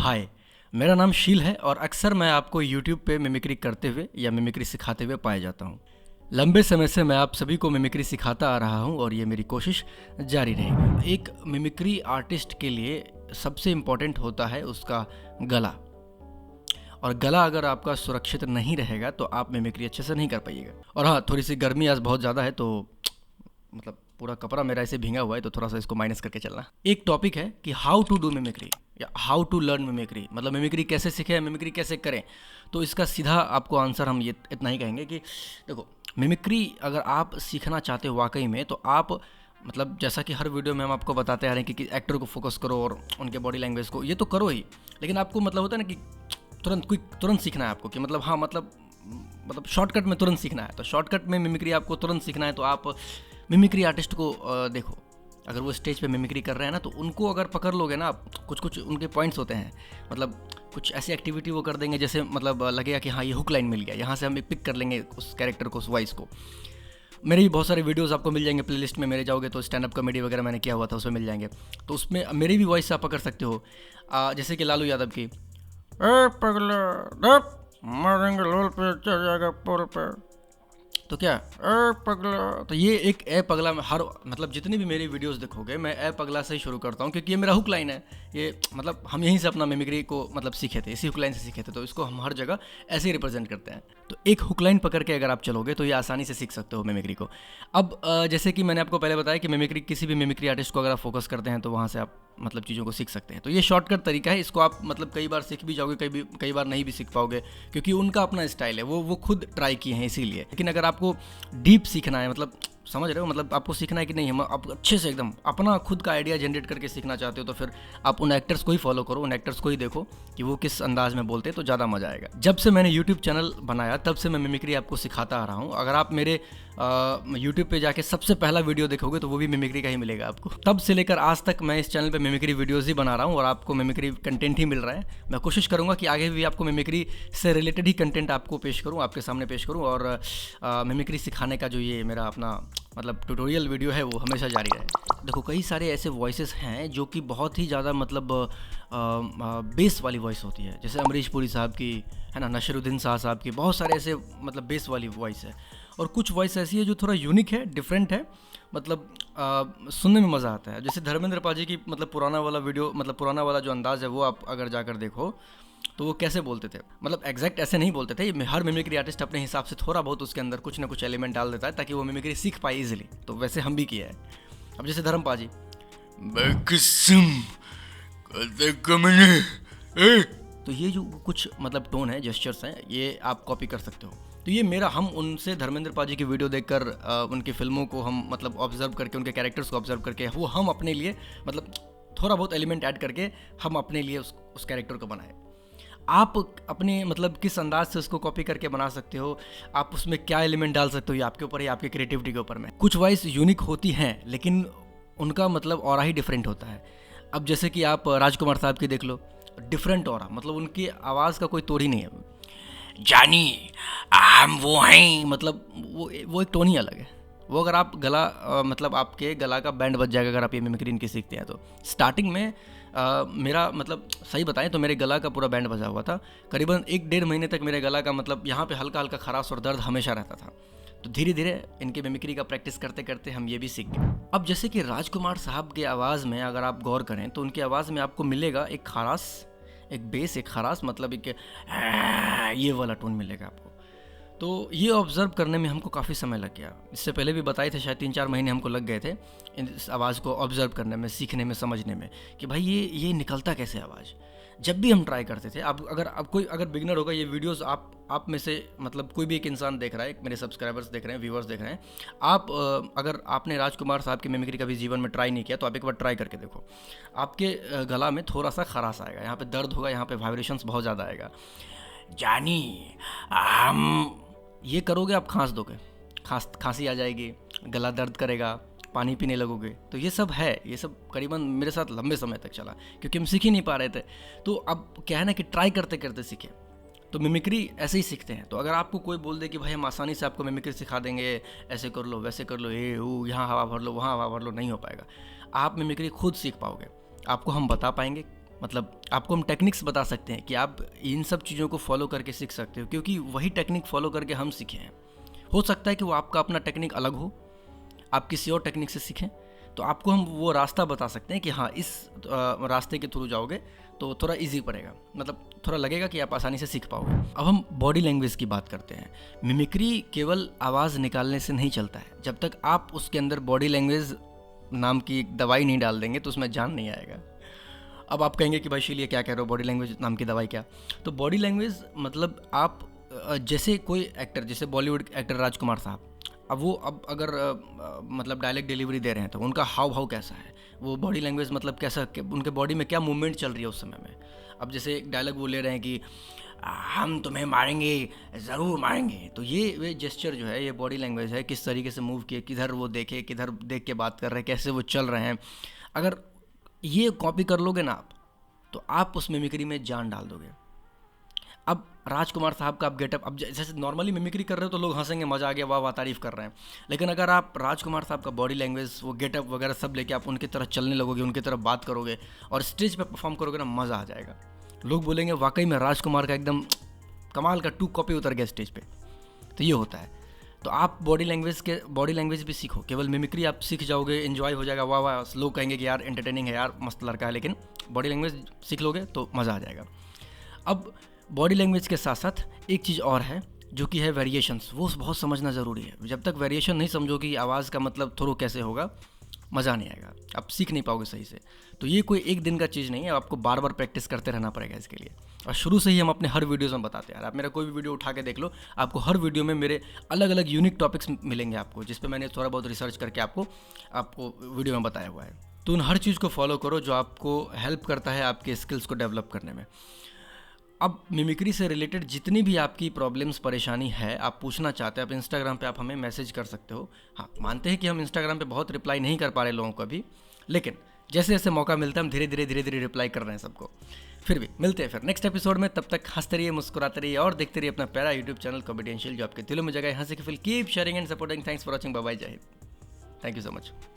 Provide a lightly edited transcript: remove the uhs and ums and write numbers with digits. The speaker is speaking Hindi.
हाय, मेरा नाम शील है और अक्सर मैं आपको यूट्यूब पे मिमिक्री करते हुए या मिमिक्री सिखाते हुए पाया जाता हूँ। लंबे समय से मैं आप सभी को मिमिक्री सिखाता आ रहा हूँ और ये मेरी कोशिश जारी रहेगी। एक मिमिक्री आर्टिस्ट के लिए सबसे इम्पोर्टेंट होता है उसका गला, और गला अगर आपका सुरक्षित नहीं रहेगा तो आप मिमिक्री अच्छे से नहीं कर पाइएगा। और हाँ, थोड़ी सी गर्मी आज बहुत ज़्यादा है तो मतलब पूरा कपड़ा मेरा ऐसे भींगा हुआ है तो थोड़ा सा इसको माइनस करके चलना। एक टॉपिक है कि हाउ टू डू मिमिक्री या हाउ टू लर्न मिमिक्री, मतलब मिमिक्री कैसे सीखें, मिमिक्री कैसे करें। तो इसका सीधा आपको आंसर हम ये इतना ही कहेंगे कि देखो, मिमिक्री अगर आप सीखना चाहते हो वाकई में तो आप मतलब जैसा कि हर वीडियो में हम आपको बताते आ रहे हैं कि एक्टर को फोकस करो और उनके बॉडी लैंग्वेज को, ये तो करो ही, लेकिन आपको मतलब होता है ना कि तुरंत सीखना है आपको कि मतलब हाँ मतलब शॉर्टकट में तुरंत सीखना है। तो शॉर्टकट में मिमिक्री आपको तुरंत सीखना है तो आप मिमिक्री आर्टिस्ट को देखो, अगर वो स्टेज पे मिमिक्री कर रहे हैं ना तो उनको अगर पकड़ लोगे ना आप, कुछ उनके पॉइंट्स होते हैं, मतलब कुछ ऐसी एक्टिविटी वो कर देंगे जैसे मतलब लगेगा कि हाँ ये हुक लाइन मिल गया, यहाँ से हम पिक कर लेंगे उस कैरेक्टर को, उस वॉइस को। मेरे भी बहुत सारे वीडियोस आपको मिल जाएंगे प्लेलिस्ट में, मेरे जाओगे तो स्टैंड अप कॉमेडी वगैरह मैंने किया हुआ था उसमें मिल जाएंगे, तो उसमें मेरी भी वॉइस आप पकड़ सकते हो। जैसे कि लालू यादव की, ए पगला दप मारेंगे लोल पे चढ़ जाएगा पोल पे, तो क्या ए पगला, तो ये एक ए पगला में हर मतलब जितनी भी मेरी वीडियोस देखोगे मैं ए पगला से ही शुरू करता हूँ क्योंकि ये मेरा हुक लाइन है। ये मतलब हम यहीं से अपना मिमिक्री को मतलब सीखे थे, इसी हुक लाइन से सीखे थे, तो इसको हम हर जगह ऐसे ही रिप्रेजेंट करते हैं। तो एक हुक लाइन पकड़ के अगर आप चलोगे तो ये आसानी से सीख सकते हो मिमिक्री को। अब जैसे कि मैंने आपको पहले बताया कि मिमिक्री किसी भी मिमिक्री आर्टिस्ट को अगर आप फोकस करते हैं तो वहाँ से आप मतलब चीज़ों को सीख सकते हैं। तो ये शॉर्टकट तरीका है, इसको आप मतलब कई बार सीख भी जाओगे, कई बार नहीं भी सीख पाओगे क्योंकि उनका अपना स्टाइल है, वो खुद ट्राई किए हैं इसीलिए। लेकिन अगर आपको डीप सीखना है, मतलब समझ रहे हो, मतलब आपको सीखना है कि नहीं, हम आप अच्छे से एकदम अपना खुद का आइडिया जनरेट करके सीखना चाहते हो तो फिर आप उन एक्टर्स को ही फॉलो करो, उन एक्टर्स को ही देखो कि वो किस अंदाज में बोलते हैं, तो ज़्यादा मज़ा आएगा। जब से मैंने यूट्यूब चैनल बनाया तब से मैं मिमिक्री आपको सिखाता आ रहा हूँ। अगर आप मेरे यूट्यूब पे जाके सबसे पहला वीडियो देखोगे तो वो भी मिमिक्री का ही मिलेगा आपको। तब से लेकर आज तक मैं इस चैनल पे मिमिक्री वीडियोस ही बना रहा हूँ और आपको मिमिक्री कंटेंट ही मिल रहा है। मैं कोशिश करूँगा कि आगे भी आपको मिमिक्री से रिलेटेड ही कंटेंट आपको पेश करूँ, आपके सामने पेश करूँ, और मिमिक्री सिखाने का जो ये मेरा अपना मतलब ट्यूटोरियल वीडियो है वो हमेशा जारी रहे। देखो, कई सारे ऐसे वॉइसेस हैं जो कि बहुत ही ज़्यादा मतलब बेस वाली वॉइस होती है, जैसे अमरीश पुरी साहब की है ना, नसीरुद्दीन शाह साहब की, बहुत सारे ऐसे मतलब बेस वाली वॉइस है। और कुछ वॉइस ऐसी है जो थोड़ा यूनिक है, डिफरेंट है, मतलब सुनने में मज़ा आता है। जैसे धर्मेंद्र पाजी की मतलब पुराना वाला वीडियो, मतलब पुराना वाला जो अंदाज़ है वो आप अगर जाकर देखो तो वो कैसे बोलते थे, मतलब एग्जैक्ट ऐसे नहीं बोलते थे। हर मिमिक्री आर्टिस्ट अपने हिसाब से थोड़ा बहुत उसके अंदर कुछ ना कुछ एलिमेंट डाल देता है ताकि वो मिमिक्री सीख पाए इजीली, तो वैसे हम भी किया है। अब जैसे धर्म पाजी, तो ये जो कुछ मतलब टोन है, जेस्चर्स हैं, ये आप कॉपी कर सकते हो। तो ये मेरा, हम उनसे धर्मेंद्र पाजी की वीडियो देखकर उनकी फिल्मों को हम मतलब ऑब्जर्व करके, उनके कैरेक्टर्स को ऑब्जर्व करके वो हम अपने लिए मतलब थोड़ा बहुत एलिमेंट ऐड करके हम अपने लिए उस कैरेक्टर को बनाए। आप अपने मतलब किस अंदाज से उसको कॉपी करके बना सकते हो, आप उसमें क्या एलिमेंट डाल सकते हो, ये आपके ऊपर है, आपकी क्रिएटिविटी के ऊपर में। कुछ वॉइस यूनिक होती हैं लेकिन उनका मतलब ऑरा ही डिफरेंट होता है। अब जैसे कि आप राजकुमार साहब की देख लो, डिफरेंट ऑरा, मतलब उनकी आवाज़ का कोई तोड़ ही नहीं है। जानी हम वो हैं, मतलब वो एक टोन ही अलग है। वो अगर आप गला मतलब आपके गला का बैंड बज जाएगा अगर आप ये मिमिक्री इनकी सीखते हैं तो। स्टार्टिंग में मेरा मतलब सही बताएं तो मेरे गला का पूरा बैंड बजा हुआ था, करीबन 1-1.5 महीने तक मेरे गला का मतलब यहाँ पे हल्का हल्का खराश और दर्द हमेशा रहता था। तो धीरे धीरे इनके मिमिक्री का प्रैक्टिस करते करते हम ये भी सीख गए। अब जैसे कि राजकुमार साहब की आवाज़ में अगर आप गौर करें तो उनकी आवाज़ में आपको मिलेगा एक खराश, एक बेस, एक खराश, मतलब एक ये वाला टोन मिलेगा आपको। तो ये ऑब्ज़र्व करने में हमको काफ़ी समय लग गया। इससे पहले भी बताए थे, शायद 3-4 महीने हमको लग गए थे इस आवाज़ को ऑब्ज़र्व करने में, सीखने में, समझने में कि भाई ये निकलता कैसे आवाज़। जब भी हम ट्राई करते थे, अब अगर बिगिनर होगा, ये वीडियोस आप में से मतलब कोई भी एक इंसान देख रहा है, मेरे सब्सक्राइबर्स देख रहे हैं, व्यूअर्स देख रहे हैं, आप अगर आपने राजकुमार साहब की मिमिक्री कभी जीवन में ट्राई नहीं किया तो आप एक बार ट्राई करके देखो। आपके गला में थोड़ा सा खराश आएगा, यहाँ पे दर्द होगा, यहाँ पे वाइब्रेशंस बहुत ज़्यादा आएगा। जानी हम ये करोगे आप खांस दोगे, खांसी आ जाएगी, गला दर्द करेगा, पानी पीने लगोगे। तो ये सब है, ये सब करीबन मेरे साथ लंबे समय तक चला क्योंकि हम सीख ही नहीं पा रहे थे। तो अब क्या है ना कि ट्राई करते करते सीखे। तो मिमिक्री ऐसे ही सीखते हैं। तो अगर आपको कोई बोल दे कि भाई हम आसानी से आपको मिमिक्री सिखा देंगे, ऐसे कर लो, वैसे कर लो, ये वो, यहाँ हवा भर लो, वहाँ हवा भर लो, नहीं हो पाएगा। आप मिमिक्री खुद सीख पाओगे, आपको हम बता पाएंगे मतलब आपको हम टेक्निक्स बता सकते हैं कि आप इन सब चीज़ों को फॉलो करके सीख सकते हो, क्योंकि वही टेक्निक फॉलो करके हम सीखे हैं। हो सकता है कि वो आपका अपना टेक्निक अलग हो, आप किसी और टेक्निक से सीखें, तो आपको हम वो रास्ता बता सकते हैं कि हाँ, इस रास्ते के थ्रू जाओगे तो थोड़ा इजी पड़ेगा, मतलब थोड़ा लगेगा कि आप आसानी से सीख पाओगे। अब हम बॉडी लैंग्वेज की बात करते हैं। मिमिक्री केवल आवाज़ निकालने से नहीं चलता है। जब तक आप उसके अंदर बॉडी लैंग्वेज नाम की एक दवाई नहीं डाल देंगे तो उसमें जान नहीं आएगा। अब आप कहेंगे कि भाई शील ये क्या कह रहे हो, बॉडी लैंग्वेज नाम की दवाई क्या? तो बॉडी लैंग्वेज मतलब आप जैसे कोई एक्टर, जैसे बॉलीवुड एक्टर राजकुमार साहब, अब वो अगर मतलब डायलॉग डिलीवरी दे रहे हैं तो उनका हाव भाव कैसा है, वो बॉडी लैंग्वेज मतलब कैसा, उनके बॉडी में क्या मूवमेंट चल रही है उस समय में। अब जैसे एक डायलॉग वो ले रहे हैं कि हम तुम्हें मारेंगे, ज़रूर मारेंगे, तो ये जेस्चर जो है, ये बॉडी लैंग्वेज है, किस तरीके से मूव किए, किधर वो देखे, किधर देख के बात कर रहे हैं, कैसे वो चल रहे हैं। अगर ये कॉपी कर लोगे ना आप, तो आप उस मिमिक्री में जान डाल दोगे। अब राजकुमार साहब का आप गेटअप, अब जैसे नॉर्मली मिमिक्री कर रहे हो तो लोग हंसेंगे, मजा आ गया, वाह वाह तारीफ कर रहे हैं, लेकिन अगर आप राजकुमार साहब का बॉडी लैंग्वेज, वो गेटअप वगैरह सब लेके आप उनकी तरह चलने लगोगे, उनकी तरह बात करोगे और स्टेज पे परफॉर्म करोगे ना, मज़ा आ जाएगा। लोग बोलेंगे वाकई में राजकुमार का एकदम कमाल का 2 कॉपी उतर गया स्टेज पे। तो ये होता है। तो आप बॉडी लैंग्वेज भी सीखो, केवल मिमिक्री आप सीख जाओगे, एंजॉय हो जाएगा, वाह वाह, लोग कहेंगे कि यार एंटरटेनिंग है, यार मस्त लड़का है, लेकिन बॉडी लैंग्वेज सीख लोगे तो मज़ा आ जाएगा। अब बॉडी लैंग्वेज के साथ साथ एक चीज़ और है जो कि है वेरिएशंस, वो बहुत समझना ज़रूरी है। जब तक वेरिएशन नहीं समझोगे कि आवाज़ का मतलब थ्रो कैसे होगा, मज़ा नहीं आएगा, आप सीख नहीं पाओगे सही से। तो ये कोई एक दिन का चीज़ नहीं है, आपको बार बार प्रैक्टिस करते रहना पड़ेगा इसके लिए। और शुरू से ही हम अपने हर वीडियोज़ में बताते हैं, आप मेरा कोई भी वीडियो उठा के देख लो, आपको हर वीडियो में मेरे अलग अलग यूनिक टॉपिक्स मिलेंगे आपको, जिस पे मैंने थोड़ा बहुत रिसर्च करके आपको वीडियो में बताया हुआ है। तो उन हर चीज़ को फॉलो करो जो आपको हेल्प करता है आपके स्किल्स को डेवलप करने में। अब मिमिक्री से रिलेटेड जितनी भी आपकी प्रॉब्लम्स, परेशानी है, आप पूछना चाहते हैं, आप इंस्टाग्राम पे आप हमें मैसेज कर सकते हो। हाँ, मानते हैं कि हम इंस्टाग्राम पे बहुत रिप्लाई नहीं कर पा रहे लोगों को अभी, लेकिन जैसे जैसे मौका मिलता है हम धीरे धीरे रिप्लाई कर रहे हैं सबको। फिर भी मिलते हैं फिर नेक्स्ट एपिसोड में, तब तक हंसते रहिए, मुस्कुराते रहिए और देखते रहिए अपना प्यारा यूट्यूब चैनल कॉमेडियंशियल, जो आपके दिलों में जगह है हंसी की feel. Keep sharing and supporting. Thanks for watching. Bye bye, Jai Hind. Thank you so much.